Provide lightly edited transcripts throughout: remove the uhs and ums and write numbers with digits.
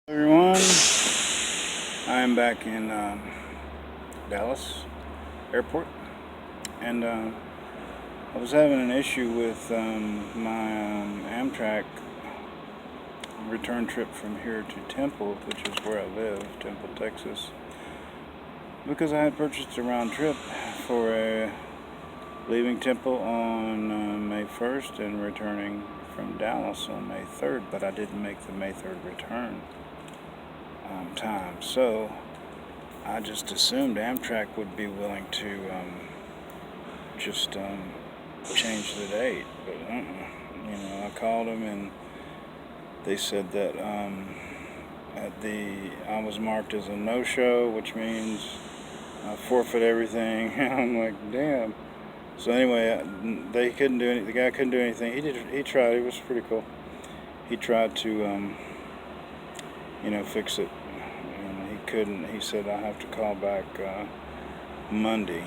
Everyone, I am back in Dallas Airport, and I was having an issue with my Amtrak return trip from here to Temple, which is where I live, Temple, Texas, because I had purchased a round trip for leaving Temple on May 1st and returning from Dallas on May 3rd, but I didn't make the May 3rd return time. So I just assumed Amtrak would be willing to just change the date, but I called them and they said that I was marked as a no-show, which means I forfeit everything. I'm like, damn. So anyway, they couldn't do any. The guy couldn't do anything. He tried. It was pretty cool. He tried to fix it. He couldn't. He said I have to call back Monday.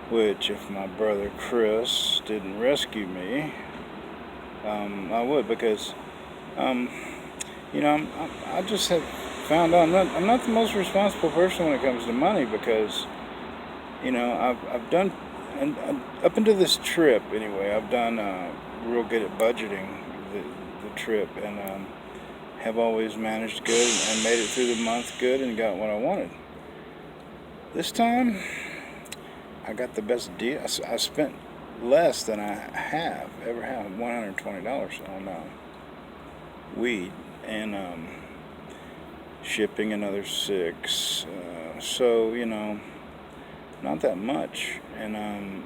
Which, if my brother Chris didn't rescue me, I would, because I just have found out I'm not the most responsible person when it comes to money, because I've done, and up until this trip anyway, I've done real good at budgeting the trip, and have always managed good and made it through the month good and got what I wanted. This time, I got the best deal. I spent less than I have ever had, $120 on weed, and shipping another $6. So not that much. And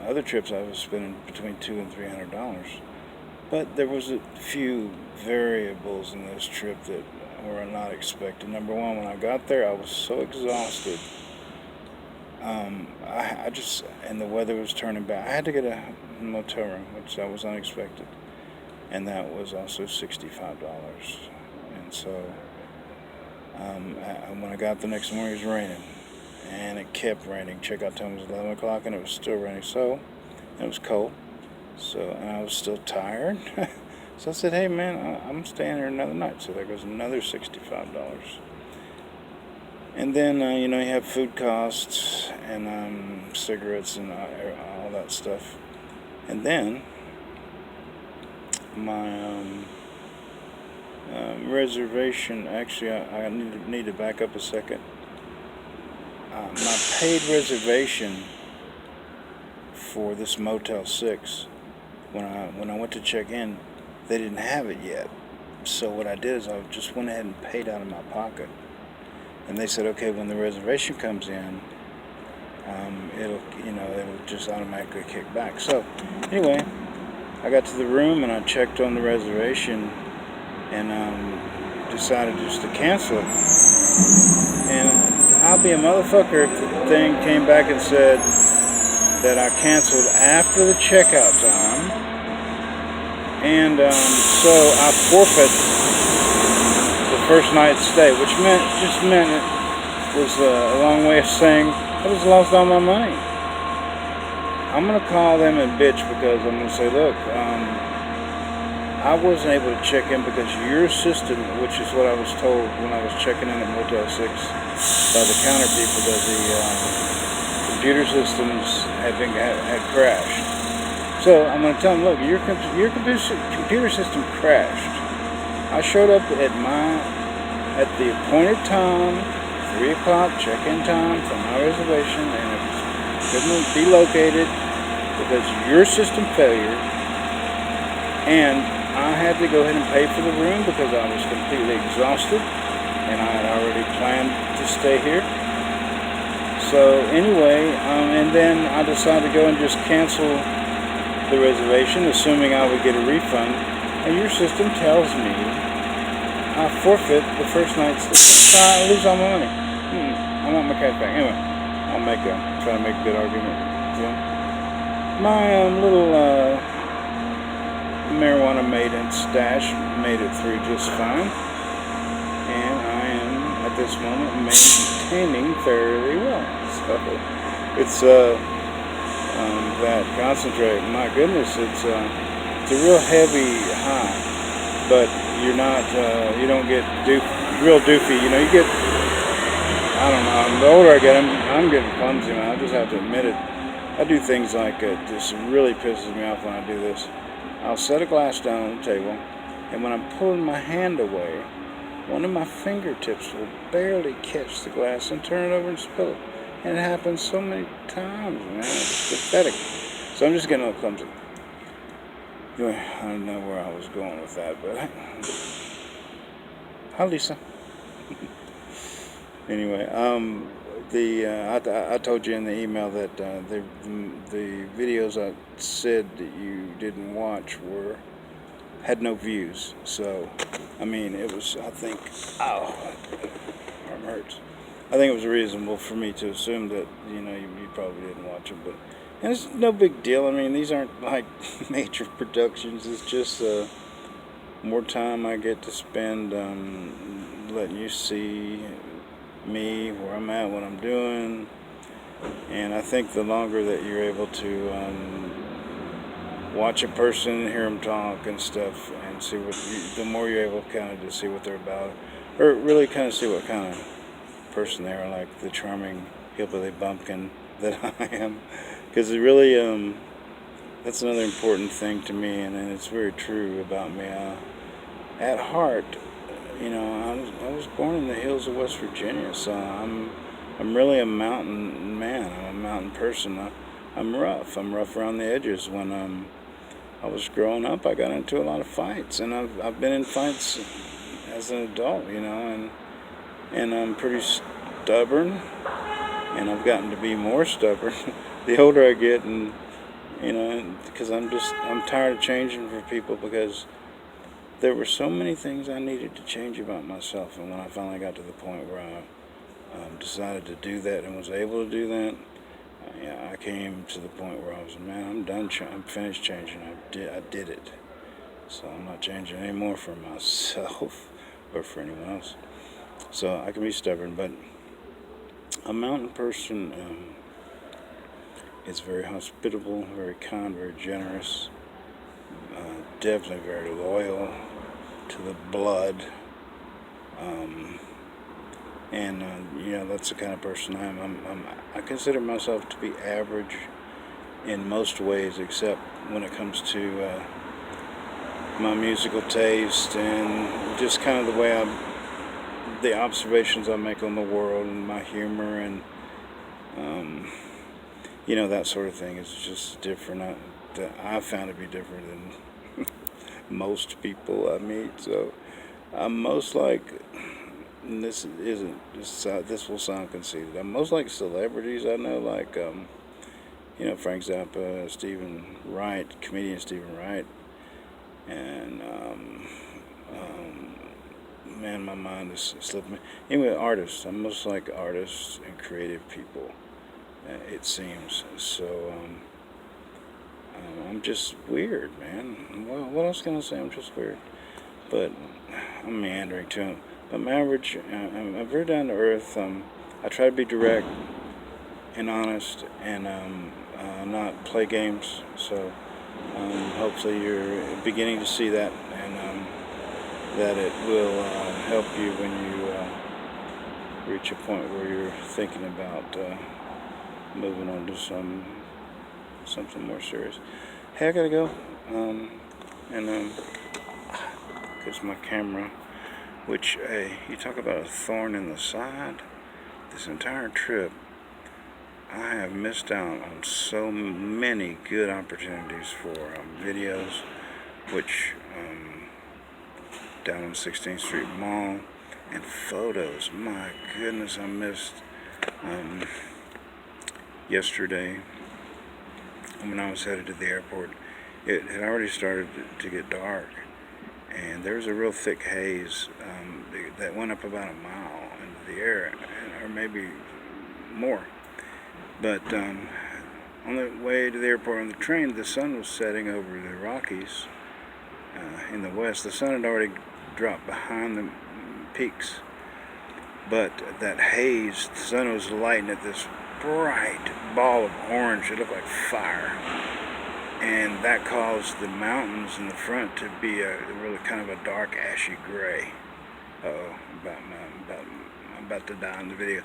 other trips I was spending between $200 and $300. But there was a few variables in this trip that were not expected. Number one, when I got there, I was so exhausted. And the weather was turning bad. I had to get a motel room, which that was unexpected. And that was also $65. And so when I got the next morning, it was raining. And it kept raining. Checkout time was 11 o'clock, and it was still raining. So, and it was cold. So, and I was still tired. So I said, hey man, I'm staying here another night. So there goes another $65. And then, you have food costs and cigarettes and all that stuff. And then my reservation, actually, I need to back up a second. My paid reservation for this Motel 6, when I went to check in, they didn't have it yet. So what I did is I just went ahead and paid out of my pocket. And they said, okay, when the reservation comes in, it'll just automatically kick back. So anyway, I got to the room and I checked on the reservation and decided just to cancel it. And I'll be a motherfucker if the thing came back and said that I canceled after the checkout time. And so I forfeit the first night's stay, which meant it was a long way of saying I just lost all my money. I'm going to call them and bitch, because I'm going to say, look, I wasn't able to check in because your system, which is what I was told when I was checking in at Motel 6 by the counter people, that the computer systems had crashed. So I'm going to tell them, look, your computer system crashed. I showed up at the appointed time, 3 o'clock check-in time for my reservation, and it couldn't be located because of your system failure. And I had to go ahead and pay for the room because I was completely exhausted, and I had already planned to stay here. So anyway, and then I decided to go and just cancel the reservation, assuming I would get a refund. And your system tells me I forfeit the first night's stay. So I lose all my money. I want my cash back. Anyway, try to make a good argument. My little marijuana maintenance stash made it through just fine, and I am at this moment maintaining fairly well. So it's that concentrate. My goodness, it's a real heavy high, but you're not, you don't get real doofy. You know, you get, I don't know. The older I get, I'm getting clumsy, man. I just have to admit it. I do things like this really pisses me off when I do this. I'll set a glass down on the table, and when I'm pulling my hand away, one of my fingertips will barely catch the glass and turn it over and spill it. And it happens so many times, man. It's pathetic. So I'm just getting a little clumsy. Anyway, I don't know where I was going with that, but hi, Lisa. Anyway, I told you in the email that the videos I said that you didn't watch had no views. So, I mean, it was, I think, arm hurts. I think it was reasonable for me to assume that, you know, you probably didn't watch them, but, and it's no big deal. I mean, these aren't like major productions. It's just more time I get to spend letting you see me, where I'm at, what I'm doing. And I think the longer that you're able to watch a person, hear them talk and stuff, and see the more you're able kind of to see what they're about, or really kind of see what kind of person they are, like the charming hillbilly bumpkin that I am. Because it really, that's another important thing to me, and it's very true about me. At heart, you know, I was born in the hills of West Virginia, so I'm really a mountain man. I'm a mountain person. I'm rough. I'm rough around the edges. When I was growing up, I got into a lot of fights, and I've been in fights as an adult, you know, and I'm pretty stubborn, and I've gotten to be more stubborn the older I get, and you know, because I'm tired of changing for people, because there were so many things I needed to change about myself, and when I finally got to the point where I decided to do that and was able to do that, I came to the point where I was, man, I'm done. I'm finished changing. I did it. So I'm not changing anymore for myself or for anyone else. So I can be stubborn, but a mountain person is very hospitable, very kind, very generous, definitely very loyal to the blood, and you know, that's the kind of person I am. I consider myself to be average in most ways, except when it comes to my musical taste and just kind of the way the observations I make on the world, and my humor, and you know, that sort of thing is just different. I found to be different than most people I meet. So I'm most like, and this will sound conceited, I'm most like celebrities I know, like you know, Frank Zappa, Stephen Wright, comedian Stephen Wright, and man, my mind is slipping me. Anyway, artists. I'm most like artists and creative people, it seems. So I'm just weird, man. Well, what else can I say? I'm just weird. But I'm meandering too. But I'm average. I'm very down to earth. I try to be direct and honest, and not play games. So hopefully you're beginning to see that, and that it will help you when you reach a point where you're thinking about moving on to something more serious. Hey, I gotta go, and because my camera, which, hey, you talk about a thorn in the side. This entire trip, I have missed out on so many good opportunities for videos, which down on 16th Street Mall, and photos. My goodness, I missed yesterday when I was headed to the airport. It had already started to get dark, and there was a real thick haze that went up about a mile into the air, or maybe more. But on the way to the airport on the train, the sun was setting over the Rockies in the west. The sun had already dropped behind the peaks, but that haze, the sun was lighting at this bright ball of orange. It looked like fire. and that caused the mountains in the front to be a really kind of a dark ashy gray. Uh-oh, I'm about to die in the video.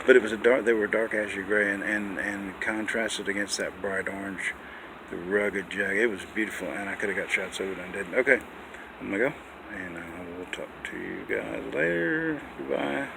But it was they were dark ashy gray, and contrasted against that bright orange, the rugged jag. It was beautiful, and I could have got shots of it and didn't. Okay, I'm gonna go, and I will talk to you guys later. Goodbye.